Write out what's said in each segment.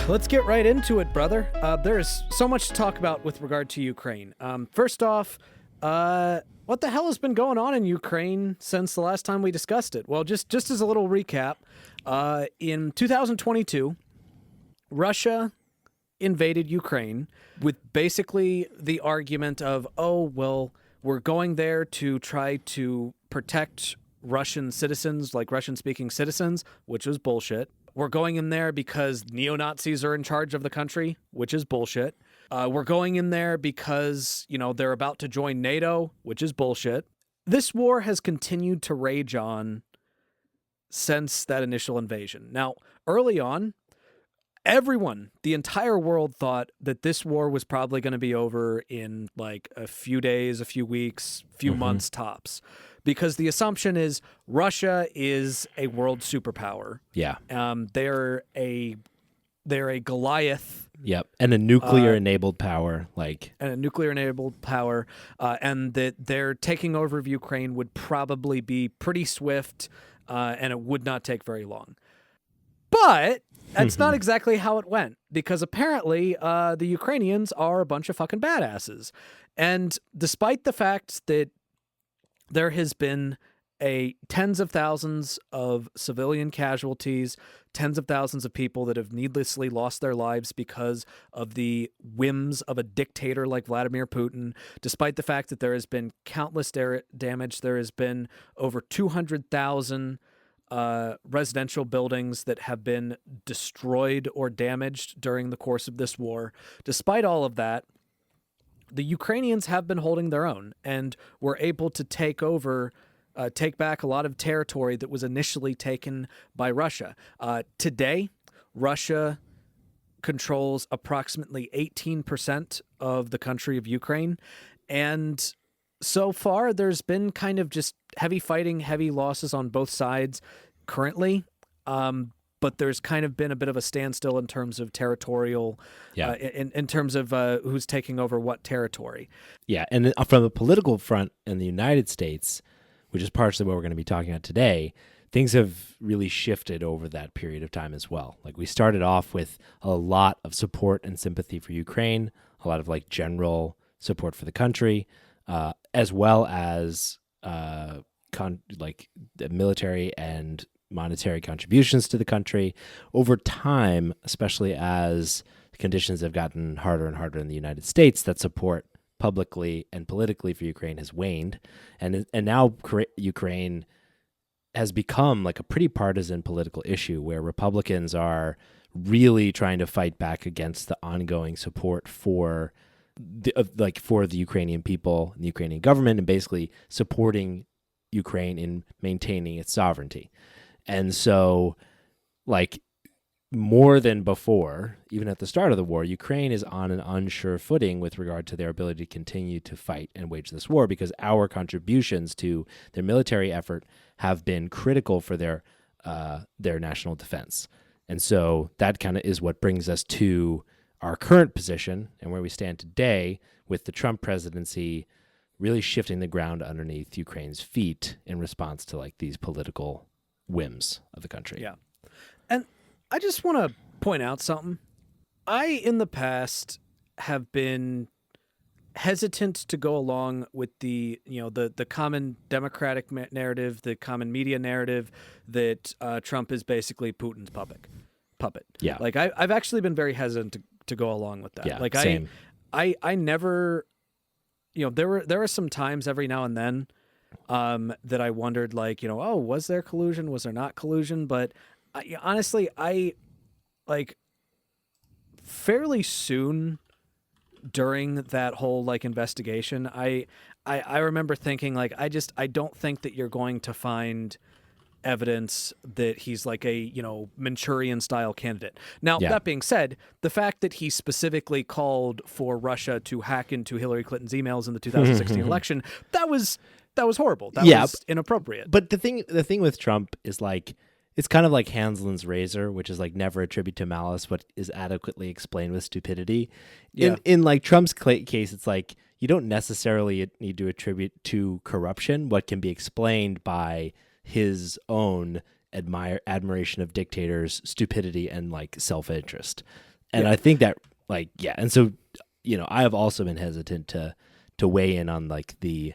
Let's get right into it, brother. There is so much to talk about with regard to Ukraine. First off, what the hell has been going on in Ukraine since the last time we discussed it? Well, just as a little recap, in 2022, Russia invaded Ukraine with basically the argument of, oh, well, we're going there to try to protect Russian citizens, like Russian-speaking citizens, which was bullshit. We're going in there because neo-Nazis are in charge of the country, which is bullshit. We're going in there because, they're about to join NATO, which is bullshit. This war has continued to rage on since that initial invasion. Now, early on, everyone, the entire world thought that this war was probably going to be over in like a few days, a few weeks, few months tops. Because the assumption is Russia is a world superpower. Yeah. They're a Goliath. Yep. And a nuclear-enabled power. And a nuclear-enabled power. And that their taking over of Ukraine would probably be pretty swift, and it would not take very long. But that's not exactly how it went. Because apparently the Ukrainians are a bunch of fucking badasses. And despite the fact that there has been tens of thousands of civilian casualties, tens of thousands of people that have needlessly lost their lives because of the whims of a dictator like Vladimir Putin. Despite the fact that there has been countless damage, there has been over 200,000 residential buildings that have been destroyed or damaged during the course of this war. Despite all of that, the Ukrainians have been holding their own and were able to take back a lot of territory that was initially taken by Russia. Today, Russia controls approximately 18% of the country of Ukraine. And so far, there's been kind of just heavy fighting, heavy losses on both sides currently. But there's kind of been a bit of a standstill in terms of territorial, in terms of who's taking over what territory. Yeah, and from the political front in the United States, which is partially what we're going to be talking about today, things have really shifted over that period of time as well. Like we started off with a lot of support and sympathy for Ukraine, a lot of general support for the country, as well as the military and monetary contributions to the country. Over time, especially as conditions have gotten harder and harder in the United States, that support publicly and politically for Ukraine has waned. And now Ukraine has become a pretty partisan political issue where Republicans are really trying to fight back against the ongoing support for the Ukrainian people and the Ukrainian government and basically supporting Ukraine in maintaining its sovereignty. And so, more than before, even at the start of the war, Ukraine is on an unsure footing with regard to their ability to continue to fight and wage this war because our contributions to their military effort have been critical for their national defense. And so that kind of is what brings us to our current position and where we stand today with the Trump presidency really shifting the ground underneath Ukraine's feet in response to these political whims of the country. Yeah. And I just want to point out something. I, in the past, have been hesitant to go along with the common Democratic narrative, the common media narrative that Trump is basically Putin's puppet. Yeah. I've actually been very hesitant to go along with that. Yeah, same. I never, there were some times every now and then that I wondered, was there collusion? Was there not collusion? But honestly, fairly soon during that whole investigation, I remember thinking I don't think that you're going to find evidence that he's a Manchurian style candidate. Now, that being said, the fact that he specifically called for Russia to hack into Hillary Clinton's emails in the 2016 election, that was horrible. That was inappropriate. But the thing with Trump is it's kind of like Hanslon's razor, which is never attribute to malice, but is adequately explained with stupidity. Yeah. In Trump's case, it's you don't necessarily need to attribute to corruption what can be explained by his own admiration of dictators, stupidity, and self-interest. And Yeah. I think that and so I have also been hesitant to weigh in on like the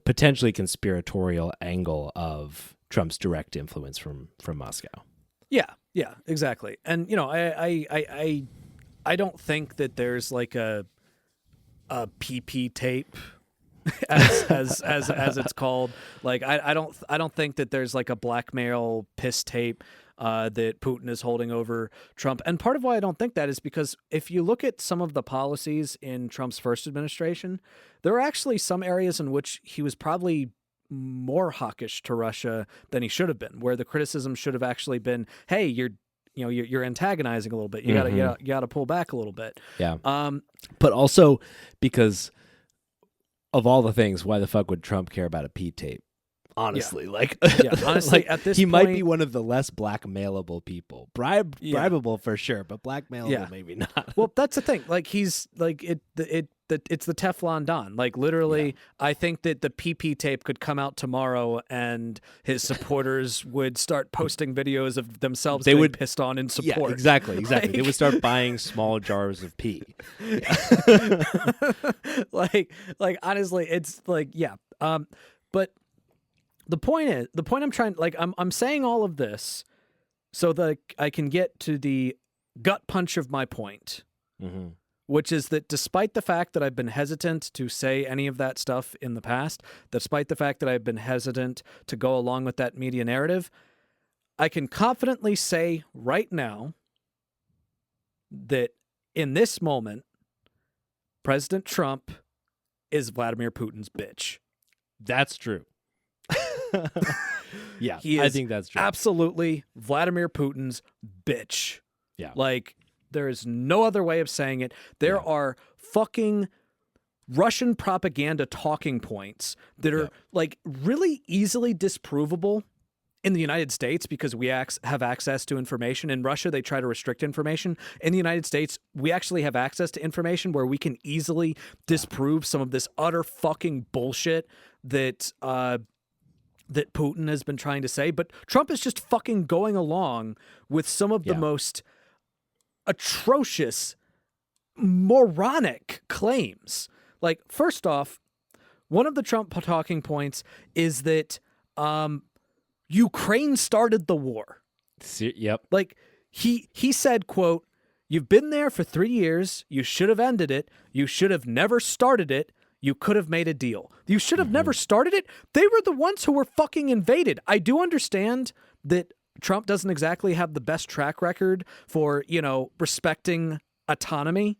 potentially conspiratorial angle of Trump's direct influence from Moscow. Yeah, exactly. And I don't think that there's like a PP tape as it's called. Like I don't think that there's like a blackmail piss tape that Putin is holding over Trump. And part of why I don't think that is because if you look at some of the policies in Trump's first administration, there are actually some areas in which he was probably more hawkish to Russia than he should have been, where the criticism should have actually been, hey, you're antagonizing a little bit. You gotta pull back a little bit. Yeah. But also because of all the things, why the fuck would Trump care about a P tape? Honestly, honestly, at this he point, might be one of the less blackmailable people. Bribable for sure, but blackmailable maybe not. Well, that's the thing. Like he's like it's the Teflon Don. Like literally, I think that the PP tape could come out tomorrow, and his supporters would start posting videos of themselves getting pissed on in support. Yeah, exactly. They would start buying small jars of pee. like honestly, it's like but the point I'm trying, like I'm saying all of this so that I can get to the gut punch of my point. Mm-hmm. Which is that despite the fact that I've been hesitant to say any of that stuff in the past, despite the fact that I've been hesitant to go along with that media narrative, I can confidently say right now that in this moment, President Trump is Vladimir Putin's bitch. That's true. Yeah, I think that's true. Absolutely Vladimir Putin's bitch. Yeah. Like, there is no other way of saying it. There are fucking Russian propaganda talking points that are like really easily disprovable in the United States because we have access to information. In Russia, they try to restrict information. In the United States, we actually have access to information where we can easily disprove some of this utter fucking bullshit that that Putin has been trying to say. But Trump is just fucking going along with some of the most atrocious, moronic claims. Like, first off, one of the Trump talking points is that Ukraine started the war. Yep. Like, he said, quote, "You've been there for 3 years. You should have ended it. You should have never started it. You could have made a deal. You should have never started it. They were the ones who were fucking invaded." I do understand that Trump doesn't exactly have the best track record for, respecting autonomy,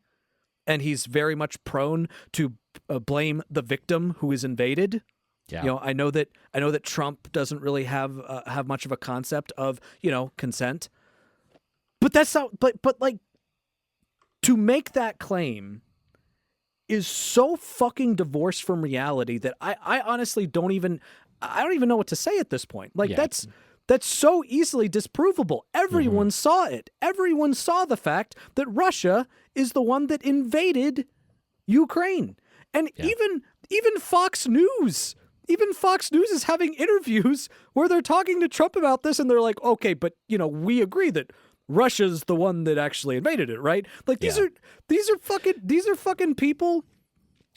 and he's very much prone to blame the victim who is invaded. Yeah. I know that Trump doesn't really have much of a concept of, consent. But that's not but like to make that claim is so fucking divorced from reality that I honestly don't even know what to say at this point. Like that's so easily disprovable. Everyone saw it. Everyone saw the fact that Russia is the one that invaded Ukraine. And even Fox News is having interviews where they're talking to Trump about this, and they're like, okay, but we agree that Russia's the one that actually invaded it, right? Like these are fucking people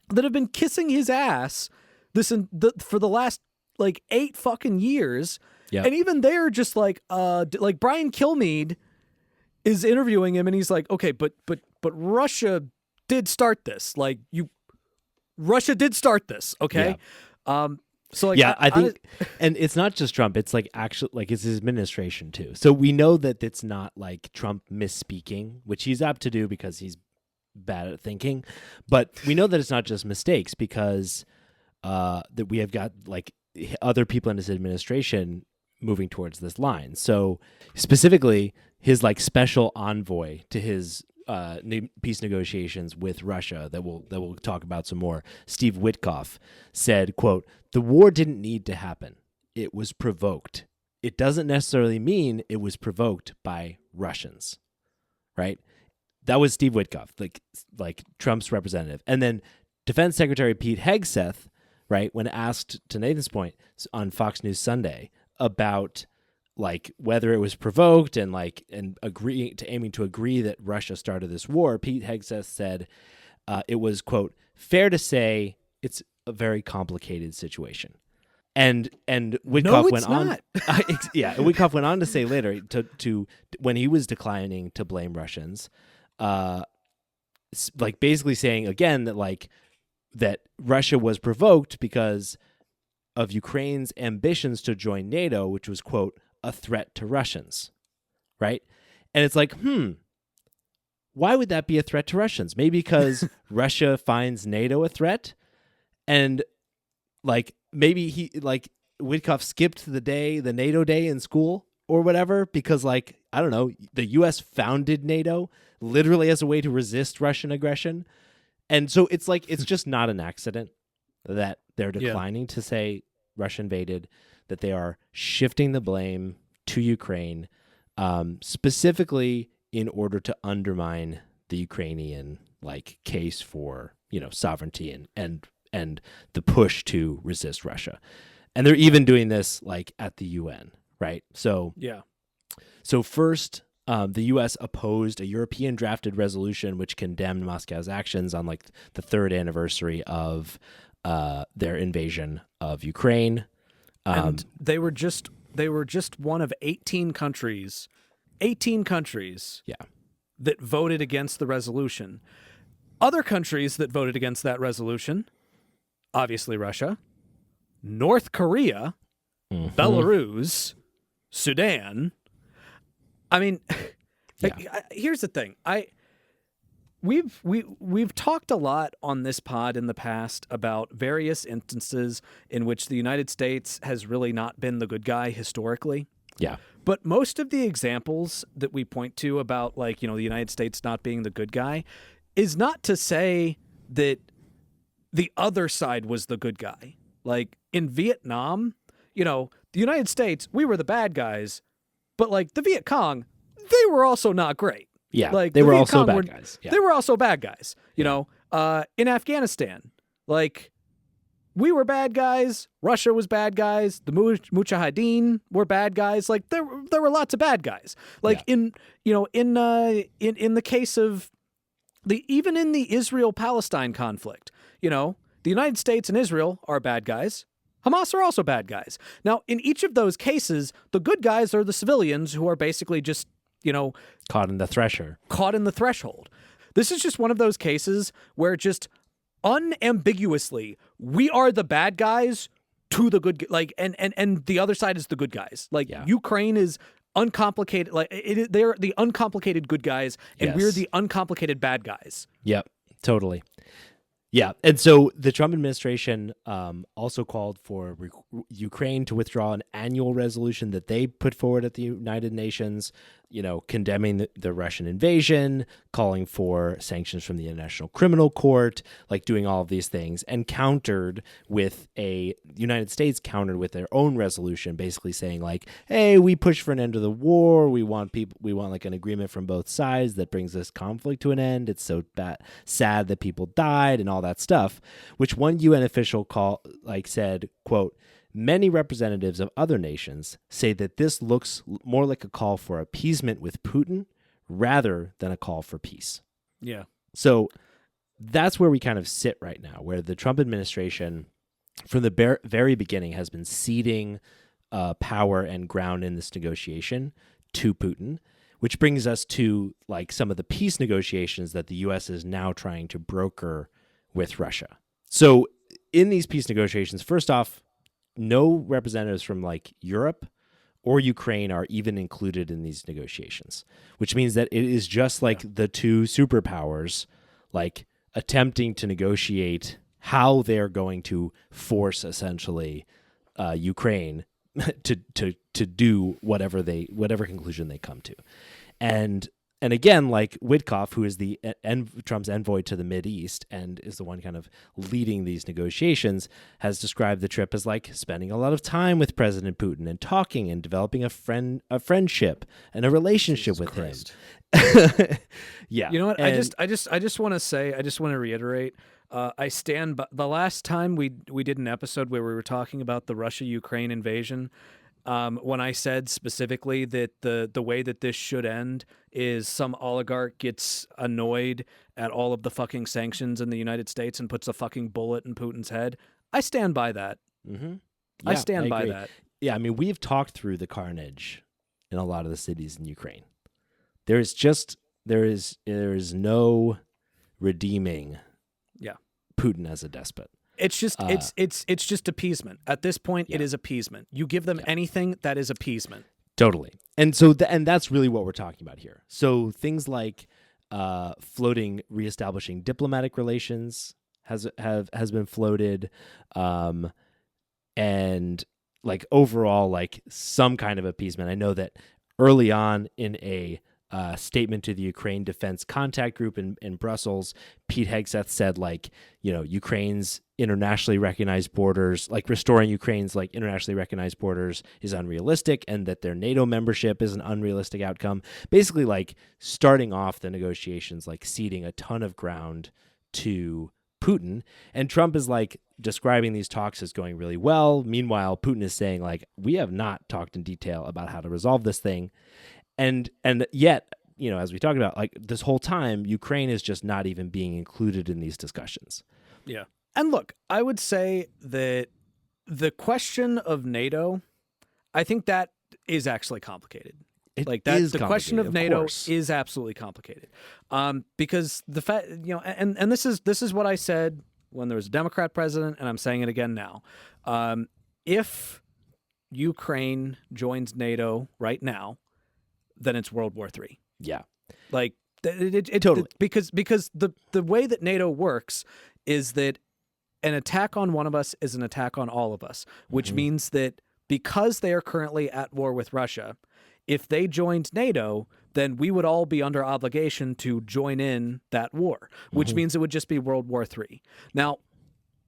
that have been kissing his ass for the last like 8 fucking years. Yeah. And even they're just like Brian Kilmeade is interviewing him, and he's like, okay, but Russia did start this. Like Russia did start this. Okay. Yeah. So like, I think, and it's not just Trump. It's like actually like it's his administration too. So we know that it's not like Trump misspeaking, which he's apt to do because he's bad at thinking. But we know that it's not just mistakes because that we have got like other people in his administration moving towards this line. So specifically, his like special envoy to his peace negotiations with Russia that we'll talk about some more, Steve Witkoff, said, quote, "The war didn't need to happen. It was provoked. It doesn't necessarily mean it was provoked by Russians." Right? That was Steve Witkoff, like Trump's representative. And then Defense Secretary Pete Hegseth, right, when asked, to Nathan's point, on Fox News Sunday about like whether it was provoked and aiming to agree that Russia started this war, Pete Hegseth said it was, quote, fair to say it's a very complicated situation. And Witkoff went on. Witkoff went on to say later to when he was declining to blame Russians, like basically saying again that Russia was provoked because of Ukraine's ambitions to join NATO, which was, quote, a threat to Russians, right? And it's like, why would that be a threat to Russians? Maybe because Russia finds NATO a threat, and like maybe Witkoff skipped the NATO day in school or whatever because, like, I don't know, the U.S. founded NATO literally as a way to resist Russian aggression. And so it's like, it's just not an accident that they're declining to say Russia invaded, that they are shifting the blame to Ukraine, specifically in order to undermine the Ukrainian case for, sovereignty and the push to resist Russia. And they're even doing this at the UN, right? So first, the U.S. opposed a European drafted resolution which condemned Moscow's actions on the third anniversary of their invasion of Ukraine. And they were just one of 18 countries that voted against the resolution. Other countries that voted against that resolution, obviously Russia, North Korea, Belarus, Sudan. I mean, here's the thing. We've talked a lot on this pod in the past about various instances in which the United States has really not been the good guy historically. Yeah. But most of the examples that we point to about the United States not being the good guy is not to say that the other side was the good guy. Like in Vietnam, the United States, we were the bad guys, but the Viet Cong, they were also not great. Yeah, they were also bad guys. Yeah. They were also bad guys. In Afghanistan, we were bad guys. Russia was bad guys. The Mujahideen were bad guys. There were lots of bad guys. In the case of even in the Israel-Palestine conflict, the United States and Israel are bad guys. Hamas are also bad guys. Now, in each of those cases, the good guys are the civilians who are basically just, caught in the threshold. This is just one of those cases where just unambiguously we are the bad guys to the good, and the other side is the good guys. Ukraine is uncomplicated. They're the uncomplicated good guys, and we're the uncomplicated bad guys. Yep, totally. Yeah, and so the Trump administration also called for Ukraine to withdraw an annual resolution that they put forward at the United Nations, condemning the Russian invasion, calling for sanctions from the International Criminal Court, doing all of these things, and the United States countered with their own resolution, basically saying hey, we push for an end to the war. We want an agreement from both sides that brings this conflict to an end. It's so sad that people died and all that stuff, which one UN official said, quote, many representatives of other nations say that this looks more like a call for appeasement with Putin rather than a call for peace. Yeah. So that's where we kind of sit right now, where the Trump administration from the very beginning has been ceding power and ground in this negotiation to Putin, which brings us to some of the peace negotiations that the U.S. is now trying to broker with Russia. So in these peace negotiations, first off, no representatives from Europe or Ukraine are even included in these negotiations, which means that it is just the two superpowers attempting to negotiate how they're going to force essentially Ukraine to do whatever conclusion they come to. And again, Witkoff, who is Trump's envoy to the Mideast and is the one kind of leading these negotiations, has described the trip as spending a lot of time with President Putin and talking and developing a friendship and a relationship with him. Yeah. You know what? I just want to reiterate. I stand by the last time we did an episode where we were talking about the Russia-Ukraine invasion. when I said specifically that the way that this should end is some oligarch gets annoyed at all of the fucking sanctions in the United States and puts a fucking bullet in Putin's head. I stand by that. Mm-hmm. I stand by that. Yeah, I mean, we've talked through the carnage in a lot of the cities in Ukraine. There is no redeeming Putin as a despot. It's just it's just appeasement. At this point, it is appeasement. You give them anything, that is appeasement. Totally. And so and that's really what we're talking about here. So things like reestablishing diplomatic relations has been floated, and like overall like some kind of appeasement. I know that early on in a statement to the Ukraine Defense Contact Group in Brussels, Pete Hegseth said, like, Ukraine's internationally recognized borders, like restoring Ukraine's like internationally recognized borders is unrealistic, and that their NATO membership is an unrealistic outcome. Basically, like starting off the negotiations, like ceding a ton of ground to Putin. And Trump is like describing these talks as going really well. Meanwhile, Putin is saying, like, we have not talked in detail about how to resolve this thing. And yet, as we talked about, like this whole time, Ukraine is just not even being included in these discussions. Yeah. And look, I would say that the question of NATO, I think that is actually complicated. The question of NATO is absolutely complicated. Because the fact, and this is what I said when there was a Democrat president, and I'm saying it again now. If Ukraine joins NATO right now, then it's World War III. Yeah. Like totally. Because the way that NATO works is that an attack on one of us is an attack on all of us, which means that because they are currently at war with Russia, if they joined NATO, then we would all be under obligation to join in that war, which means it would just be World War III. Now,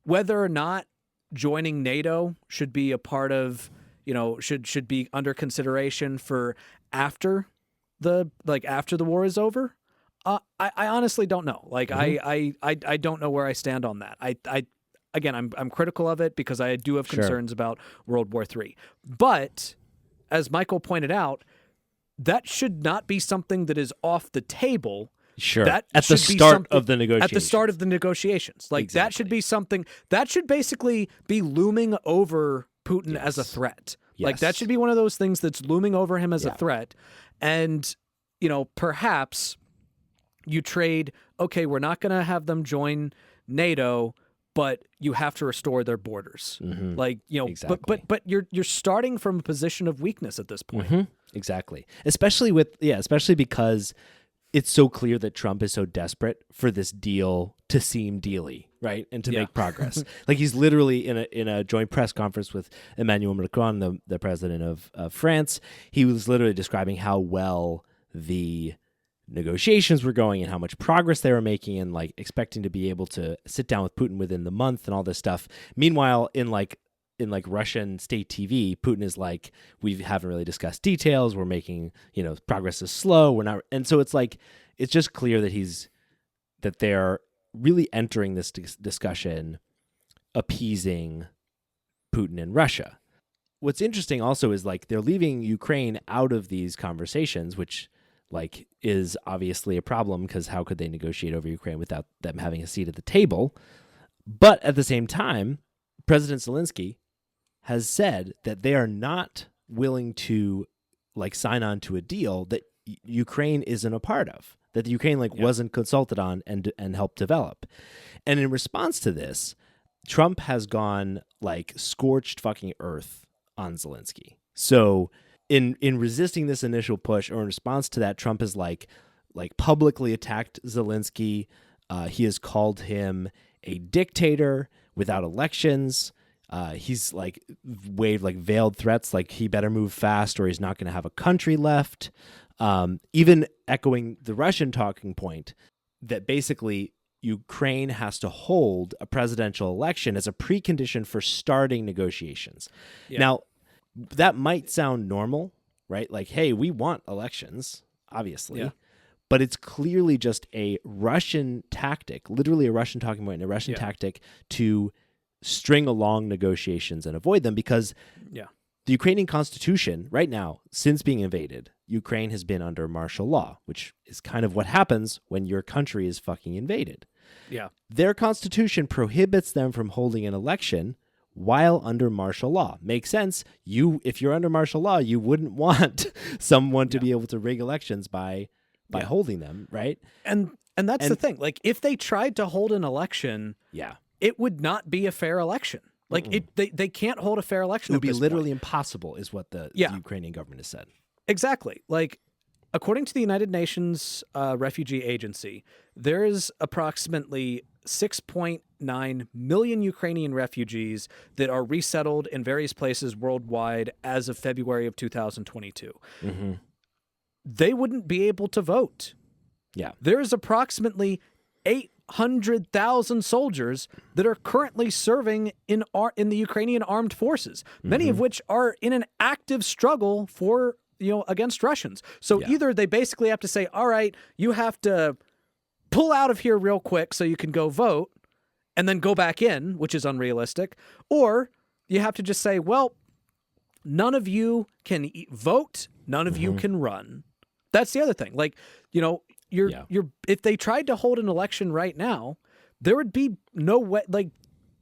whether or not joining NATO should be a part of, should be under consideration for after the war is over, I honestly don't know. Like I don't know where I stand on that. Again, I'm critical of it because I do have concerns about World War III. But as Michael pointed out, that should not be something that is off the table. Sure. That at the start of the negotiations. At the start of the negotiations. Like exactly. That should be something that should basically be looming over Putin as a threat. Yes. Like that should be one of those things that's looming over him as a threat. And, perhaps you trade, okay, we're not going to have them join NATO, but you have to restore their borders. Like, exactly. but you're starting from a position of weakness at this point. Exactly. Especially because it's so clear that Trump is so desperate for this deal to seem deal-y, right? And to make progress. Like he's literally in a joint press conference with Emmanuel Macron, the president of France. He was literally describing how well the negotiations were going and how much progress they were making, and like expecting to be able to sit down with Putin within the month and all this stuff. Meanwhile, in Russian state TV, Putin is like, we haven't really discussed details. We're making, progress is slow. We're not. And so it's like, it's just clear that they're really entering this discussion appeasing Putin and Russia. What's interesting also is like they're leaving Ukraine out of these conversations, which like is obviously a problem because how could they negotiate over Ukraine without them having a seat at the table? But at the same time, President Zelensky has said that they are not willing to like sign on to a deal that Ukraine isn't a part of, that the Ukraine wasn't consulted on and helped develop. And in response to this, Trump has gone like scorched fucking earth on Zelensky. So in resisting this initial push, or in response to that, Trump has like publicly attacked Zelensky. He has called him a dictator without elections. He's like waved like veiled threats, like he better move fast or he's not going to have a country left. Even echoing the Russian talking point that basically Ukraine has to hold a presidential election as a precondition for starting negotiations. Yeah. Now, that might sound normal, right? Like, hey, we want elections, obviously. Yeah. But it's clearly just a Russian tactic, literally a Russian talking point and a Russian tactic to string along negotiations and avoid them because the Ukrainian constitution right now, since being invaded, Ukraine has been under martial law, which is kind of what happens when your country is fucking invaded. Yeah. Their constitution prohibits them from holding an election while under martial law. Makes sense. If you're under martial law, you wouldn't want someone to be able to rig elections by holding them, right? And that's the thing. Like, if they tried to hold an election, it would not be a fair election. Like, they can't hold a fair election. It would be literally impossible, is what the Ukrainian government has said. Exactly. Like, according to the United Nations Refugee Agency, there is approximately 6.9 million Ukrainian refugees that are resettled in various places worldwide as of February of 2022. Mm-hmm. They wouldn't be able to vote. Yeah. There is approximately 800,000 soldiers that are currently serving in the Ukrainian armed forces, many of which are in an active struggle for, against Russians. So either they basically have to say, all right, you have to pull out of here real quick so you can go vote and then go back in, which is unrealistic, or you have to just say, well, none of you can vote, none of you can run. That's the other thing. Like, if they tried to hold an election right now, there would be no way, like,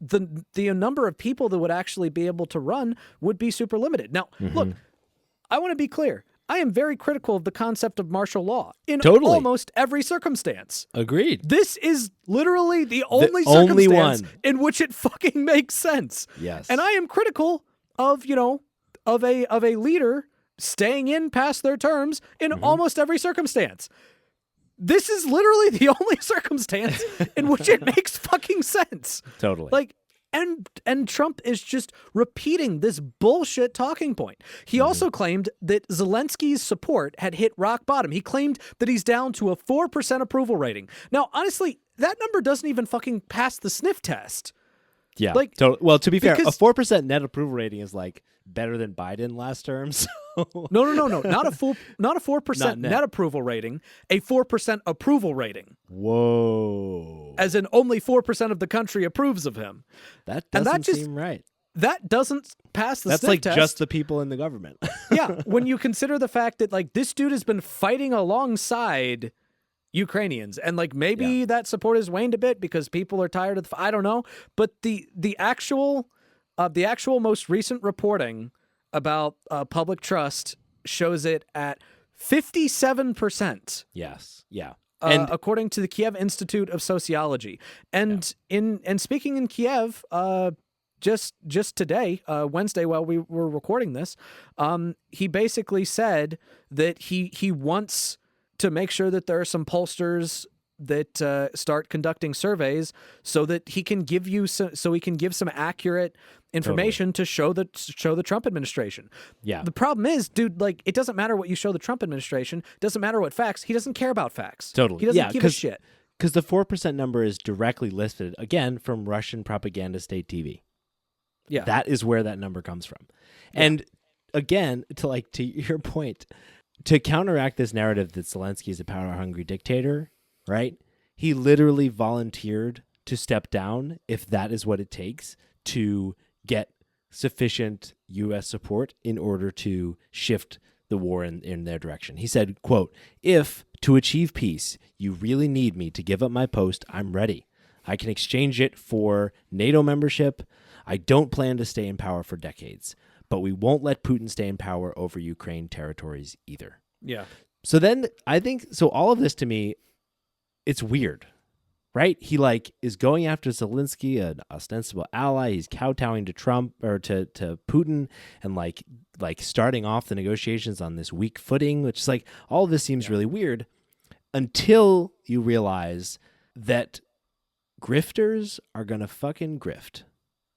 the number of people that would actually be able to run would be super limited. Now, look, I want to be clear. I am very critical of the concept of martial law in almost every circumstance. Agreed. This is literally the only circumstance in which it fucking makes sense. Yes. And I am critical of, of a leader staying in past their terms in almost every circumstance. This is literally the only circumstance in which it makes fucking sense. Totally. Like, and Trump is just repeating this bullshit talking point. He also claimed that Zelensky's support had hit rock bottom. He claimed that he's down to a 4% approval rating. Now, honestly, that number doesn't even fucking pass the sniff test. Yeah. Like, well, to be fair, a 4% net approval rating is like better than Biden last term. So. No. Not a 4% net approval rating, a 4% approval rating. Whoa. As in only 4% of the country approves of him. That doesn't seem right. That doesn't pass the That's sniff like test. just the people in the government. Yeah, when you consider the fact that, like, this dude has been fighting alongside Ukrainians, and, like, maybe that support has waned a bit because people are tired of I don't know, but the actual most recent reporting about public trust shows it at 57%. Yes. Yeah. And according to the Kiev Institute of Sociology. And in speaking in Kiev, just today, Wednesday, while we were recording this, he basically said that he wants to make sure that there are some pollsters that start conducting surveys so that he can give some accurate information to show the Trump administration. Yeah. The problem is, dude, like, it doesn't matter what you show the Trump administration. It doesn't matter what facts. He doesn't care about facts. Totally. He doesn't give a shit. Because the 4% number is directly listed, again, from Russian propaganda state TV. Yeah. That is where that number comes from. Yeah. And again, to your point, to counteract this narrative that Zelensky is a power-hungry dictator, right? He literally volunteered to step down if that is what it takes to get sufficient U.S. support in order to shift the war in their direction. He said, quote, "If, to achieve peace, you really need me to give up my post, I'm ready. I can exchange it for NATO membership. I don't plan to stay in power for decades, but we won't let Putin stay in power over Ukraine territories either." Yeah. So then I think, so all of this to me, it's weird, right? He is going after Zelensky, an ostensible ally. He's kowtowing to Trump or to Putin, and like starting off the negotiations on this weak footing, which is like, all of this seems really weird until you realize that grifters are going to fucking grift.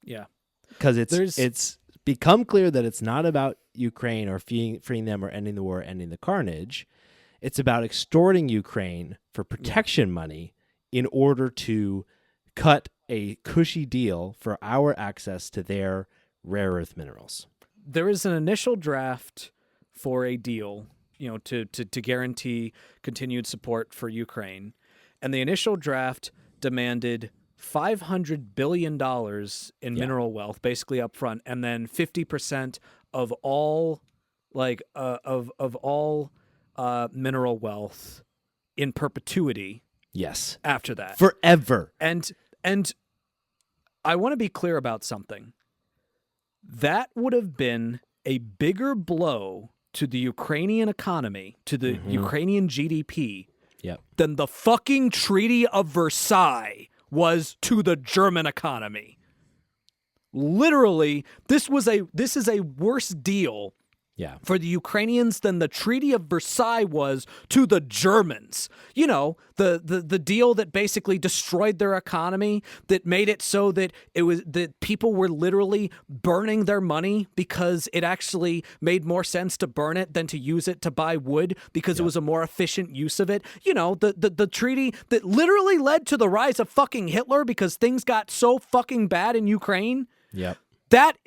Yeah. Because it's become clear that it's not about Ukraine or freeing them or ending the war, ending the carnage. It's about extorting Ukraine for protection money in order to cut a cushy deal for our access to their rare earth minerals. There is an initial draft for a deal, to guarantee continued support for Ukraine. And the initial draft demanded $500 billion in mineral wealth, basically up front, and then 50% of all of all mineral wealth in perpetuity. Yes. After that. Forever. And I want to be clear about something. That would have been a bigger blow to the Ukrainian economy, to the Ukrainian GDP, than the fucking Treaty of Versailles was to the German economy. Literally, this is a worse deal for the Ukrainians than the Treaty of Versailles was to the Germans. You know, the deal that basically destroyed their economy, that made it so that that people were literally burning their money because it actually made more sense to burn it than to use it to buy wood because it was a more efficient use of it. You know, the treaty that literally led to the rise of fucking Hitler because things got so fucking bad in Ukraine. Yep. That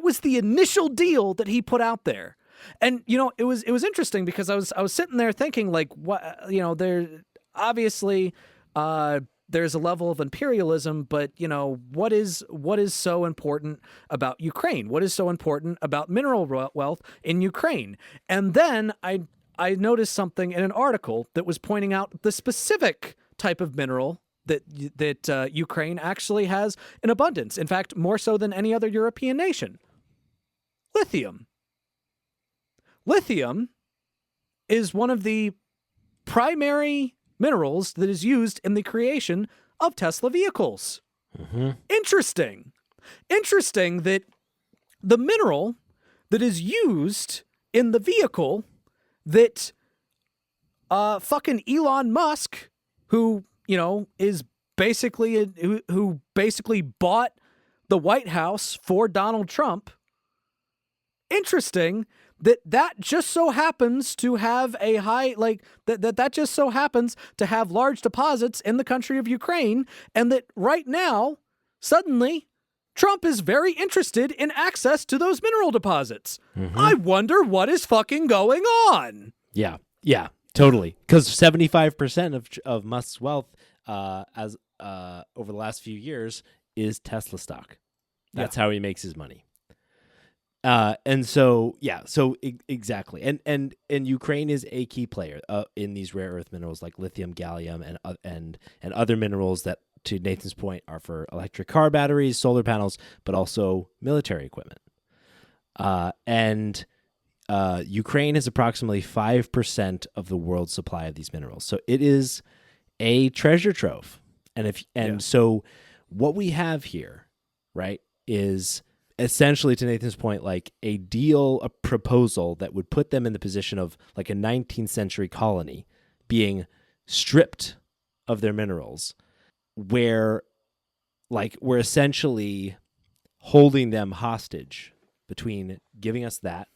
was the initial deal that he put out there. And, you know, it was interesting because I was sitting there thinking, like, what, you know, there obviously there's a level of imperialism, but, you know, what is so important about Ukraine? What is so important about mineral wealth in Ukraine? And then I noticed something in an article that was pointing out the specific type of mineral that Ukraine actually has in abundance. In fact, more so than any other European nation. Lithium. Lithium is one of the primary minerals that is used in the creation of Tesla vehicles. Interesting that the mineral that is used in the vehicle that fucking Elon Musk, who, you know, is basically who basically bought the White House for Donald Trump. Interesting that just so happens to have a high, like, that just so happens to have large deposits in the country of Ukraine, and that right now, suddenly, Trump is very interested in access to those mineral deposits. I wonder what is fucking going on. Yeah, totally. Because 75% of Musk's wealth as over the last few years is Tesla stock. That's how he makes his money. And so, exactly. And Ukraine is a key player in these rare earth minerals like lithium, gallium, and other minerals that, to Nathan's point, are for electric car batteries, solar panels, but also military equipment. And Ukraine has approximately 5% of the world's supply of these minerals. So it is a treasure trove. So what we have here, right, is essentially, to Nathan's point, like a proposal that would put them in the position of like a 19th century colony being stripped of their minerals, where like we're essentially holding them hostage between giving us that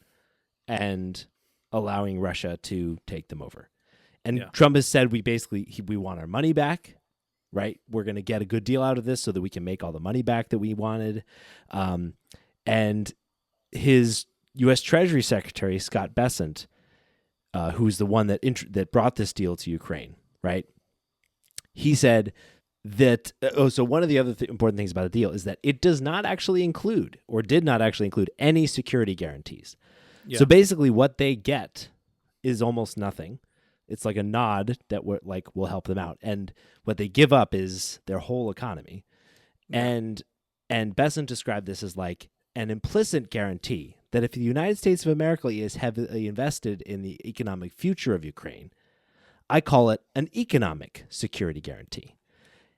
and allowing Russia to take them over. And Trump has said we want our money back, right? We're going to get a good deal out of this so that we can make all the money back that we wanted. And his U.S. Treasury Secretary, Scott Bessent, who's the one that brought this deal to Ukraine, right? He said that, so one of the other important things about the deal is that it does not actually include, or did not actually include, any security guarantees. Yeah. So basically what they get is almost nothing. It's like a nod that will help them out. And what they give up is their whole economy. Yeah. And Bessent described this as like an implicit guarantee that if the United States of America is heavily invested in the economic future of Ukraine, I call it an economic security guarantee.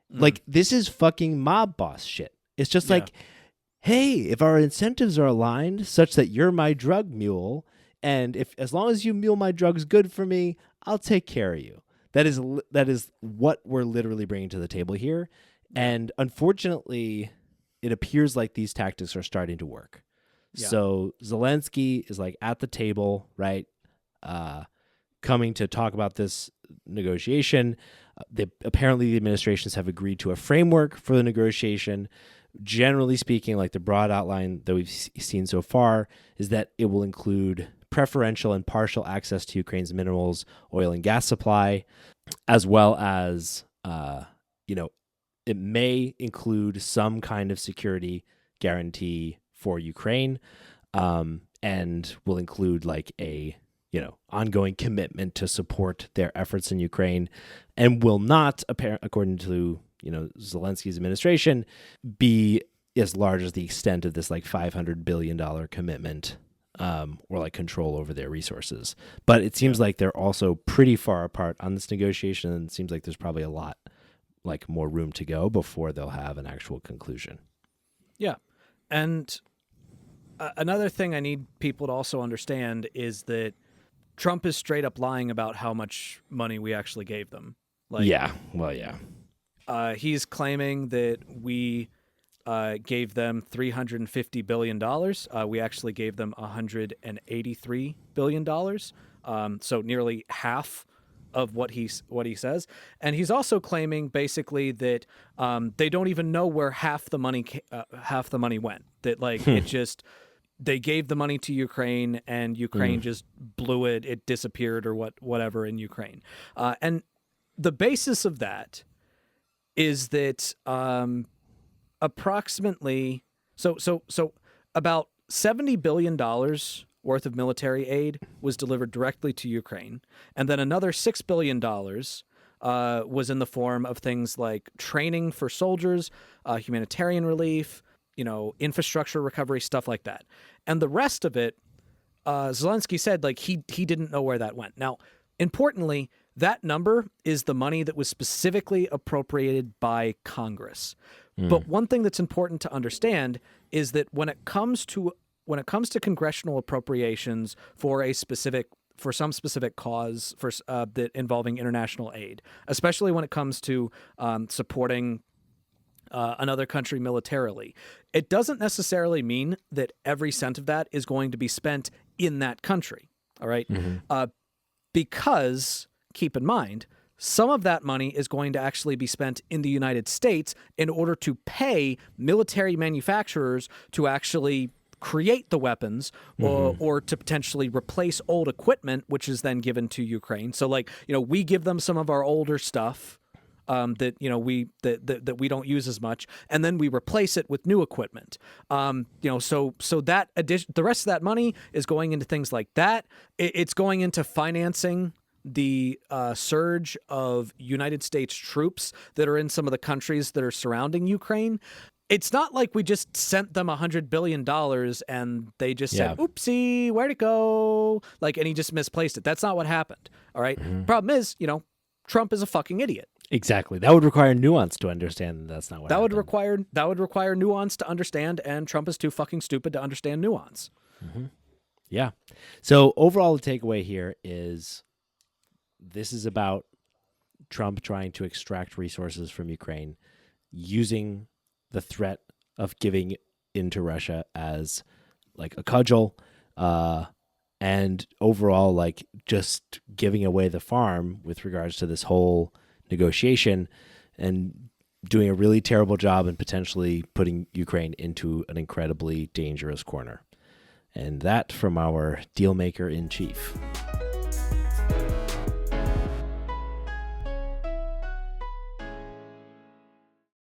Like, this is fucking mob boss shit. It's just like, hey, if our incentives are aligned such that you're my drug mule, and as long as you mule my drugs good for me, I'll take care of you. That is what we're literally bringing to the table here. And unfortunately, it appears like these tactics are starting to work. Yeah. So Zelensky is like at the table, right? Coming to talk about this negotiation. Apparently the administrations have agreed to a framework for the negotiation. Generally speaking, like the broad outline that we've seen so far is that it will include preferential and partial access to Ukraine's minerals, oil and gas supply, as well as, it may include some kind of security guarantee for Ukraine. And and will include like a ongoing commitment to support their efforts in Ukraine, and will not, according to Zelensky's administration, be as large as the extent of this like $500 billion commitment, or like control over their resources. But it seems like they're also pretty far apart on this negotiation, and it seems like there's probably a lot like more room to go before they'll have an actual conclusion. Yeah. And another thing I need people to also understand is that Trump is straight up lying about how much money we actually gave them. He's claiming that we gave them $350 billion. We actually gave them $183 billion. So nearly half of what he says. And he's also claiming basically that they don't even know where half the money went. That like it just, they gave the money to Ukraine and Ukraine just blew it. It disappeared or whatever in Ukraine. And the basis of that is that approximately about $70 billion worth of military aid was delivered directly to Ukraine, and then another $6 billion was in the form of things like training for soldiers, humanitarian relief, infrastructure recovery, stuff like that. And the rest of it, Zelensky said like he didn't know where that went. Now, importantly, that number is the money that was specifically appropriated by Congress. But one thing that's important to understand is that when it comes to congressional appropriations for some specific cause that involving international aid, especially when it comes to supporting another country militarily, it doesn't necessarily mean that every cent of that is going to be spent in that country. All right, because keep in mind, some of that money is going to actually be spent in the United States in order to pay military manufacturers to actually create the weapons or to potentially replace old equipment, which is then given to Ukraine. So like, we give them some of our older stuff that we don't use as much, and then we replace it with new equipment. So that the rest of that money is going into things like that. It's going into financing the surge of United States troops that are in some of the countries that are surrounding Ukraine. It's not like we just sent them $100 billion and they just said, oopsie, where'd it go? And he just misplaced it. That's not what happened. All right. Problem is, Trump is a fucking idiot. Exactly. That would require nuance to understand that's not what happened. That would require nuance to understand, and Trump is too fucking stupid to understand nuance. Yeah. So overall, the takeaway here is this is about Trump trying to extract resources from Ukraine using the threat of giving into Russia as like a cudgel, and overall like just giving away the farm with regards to this whole negotiation, and doing a really terrible job and potentially putting Ukraine into an incredibly dangerous corner. And that from our deal maker in chief.